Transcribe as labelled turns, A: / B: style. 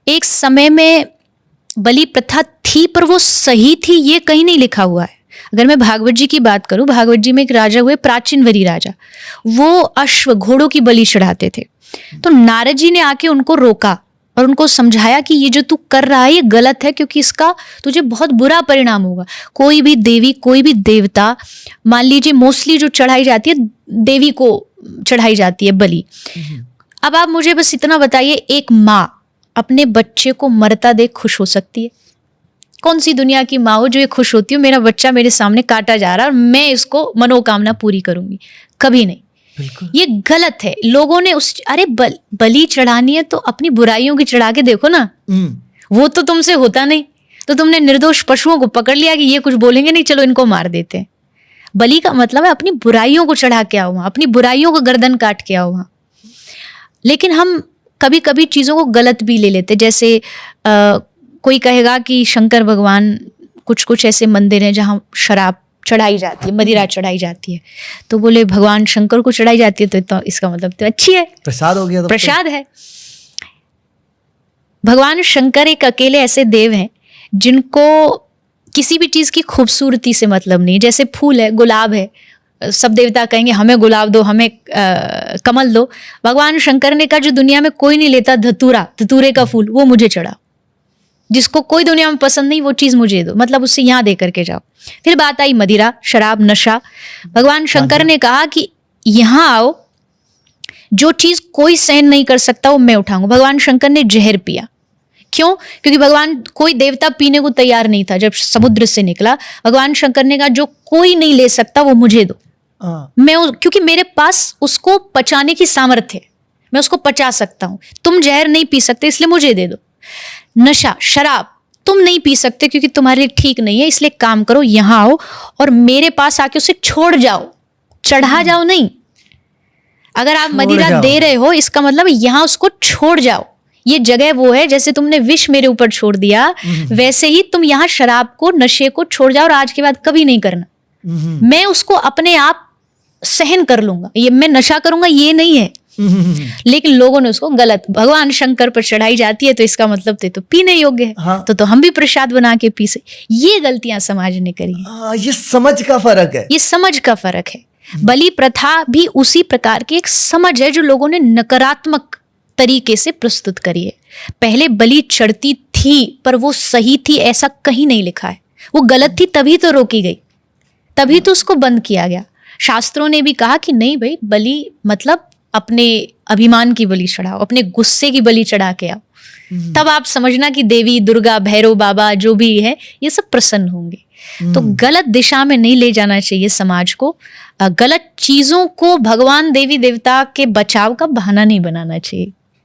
A: एक समय में बलि प्रथा थी, पर वो सही थी ये कहीं नहीं लिखा हुआ है। अगर मैं भागवत जी की बात करूं, भागवत जी में एक राजा हुए प्राचीनवरी राजा, वो अश्व घोड़ों की बलि चढ़ाते थे। तो नारद जी ने आके उनको रोका और उनको समझाया कि ये जो तू कर रहा है ये गलत है, क्योंकि इसका तुझे बहुत बुरा परिणाम होगा। कोई भी देवी, कोई भी देवता, मान लीजिए मोस्टली जो चढ़ाई जाती है देवी को चढ़ाई जाती है बलि। अब आप मुझे बस इतना बताइए, एक माँ अपने बच्चे को मरता देख खुश हो सकती है? कौन सी दुनिया की माँ हो जो ये खुश होती है मेरा बच्चा मेरे सामने काटा जा रहा है और मैं इसको मनोकामना पूरी करूंगी? कभी नहीं। ये गलत है। लोगों ने अरे बलि चढ़ानी है तो अपनी बुराइयों की चढ़ा के देखो ना। वो तो तुमसे होता नहीं, तो तुमने निर्दोष पशुओं को पकड़ लिया कि ये कुछ बोलेंगे नहीं, चलो इनको मार देते हैं। बलि का मतलब है अपनी बुराइयों को चढ़ा के आओ वहां, अपनी बुराइयों को गर्दन काट के आओ वहां। लेकिन हम कभी कभी चीजों को गलत भी ले लेते। जैसे कोई कहेगा कि शंकर भगवान, कुछ ऐसे मंदिर हैं जहाँ शराब चढ़ाई जाती है, मदिरा चढ़ाई जाती है, तो बोले भगवान शंकर को चढ़ाई जाती है तो इसका मतलब तो अच्छी है,
B: प्रसाद हो गया,
A: प्रसाद है। भगवान शंकर एक अकेले ऐसे देव हैं जिनको किसी भी चीज की खूबसूरती से मतलब नहीं। जैसे फूल है, गुलाब है, सब देवता कहेंगे हमें गुलाब दो, हमें कमल दो। भगवान शंकर ने कहा जो दुनिया में कोई नहीं लेता धतूरे का फूल, वो मुझे चढ़ा। जिसको कोई दुनिया में पसंद नहीं वो चीज मुझे दो, मतलब उससे यहाँ दे करके जाओ। फिर बात आई मदिरा, शराब, नशा। भगवान शंकर ने कहा कि यहाँ आओ, जो चीज कोई सहन नहीं कर सकता वो मैं उठाऊंगा। भगवान शंकर ने जहर पिया। क्यों? क्योंकि भगवान, कोई देवता पीने को तैयार नहीं था। जब समुद्र से निकला, भगवान शंकर ने कहा जो कोई नहीं ले सकता वो मुझे दो। क्योंकि मेरे पास उसको पचाने की सामर्थ्य है, मैं उसको पचा सकता हूं। तुम जहर नहीं पी सकते, इसलिए मुझे दे दो। नशा, शराब तुम नहीं पी सकते क्योंकि तुम्हारे लिए ठीक नहीं है, इसलिए काम करो, यहाँ आओ और मेरे पास आके उसे छोड़ जाओ, चढ़ा जाओ नहीं। अगर आप मदिरा दे रहे हो इसका मतलब यहाँ उसको छोड़ जाओ। ये जगह वो है, जैसे तुमने विष मेरे ऊपर छोड़ दिया वैसे ही तुम यहाँ शराब को, नशे को छोड़ जाओ और आज के बाद कभी नहीं करना। मैं उसको अपने आप सहन कर लूंगा, ये मैं नशा करूंगा ये नहीं है। लेकिन लोगों ने उसको गलत, भगवान शंकर पर चढ़ाई जाती है तो इसका मतलब तो पीने योग्य है। हाँ। तो हम भी प्रसाद बना के पी से। ये गलतियां समाज ने करी है।
B: ये समझ का फर्क है,
A: ये समझ का फर्क है। बलि प्रथा भी उसी प्रकार की एक समझ है जो लोगों ने नकारात्मक तरीके से प्रस्तुत करी है। पहले बलि चढ़ती थी पर वो सही थी ऐसा कहीं नहीं लिखा है। वो गलत थी तभी तो रोकी गई, तभी तो उसको बंद किया गया। शास्त्रों ने भी कहा कि नहीं भाई, बलि मतलब अपने अभिमान की बलि चढ़ाओ, अपने गुस्से की बलि चढ़ा के आओ, तब आप समझना कि देवी, दुर्गा, भैरव बाबा जो भी है ये सब प्रसन्न होंगे। तो गलत दिशा में नहीं ले जाना चाहिए समाज को। गलत चीजों को भगवान, देवी देवता के बचाव का बहाना नहीं बनाना चाहिए।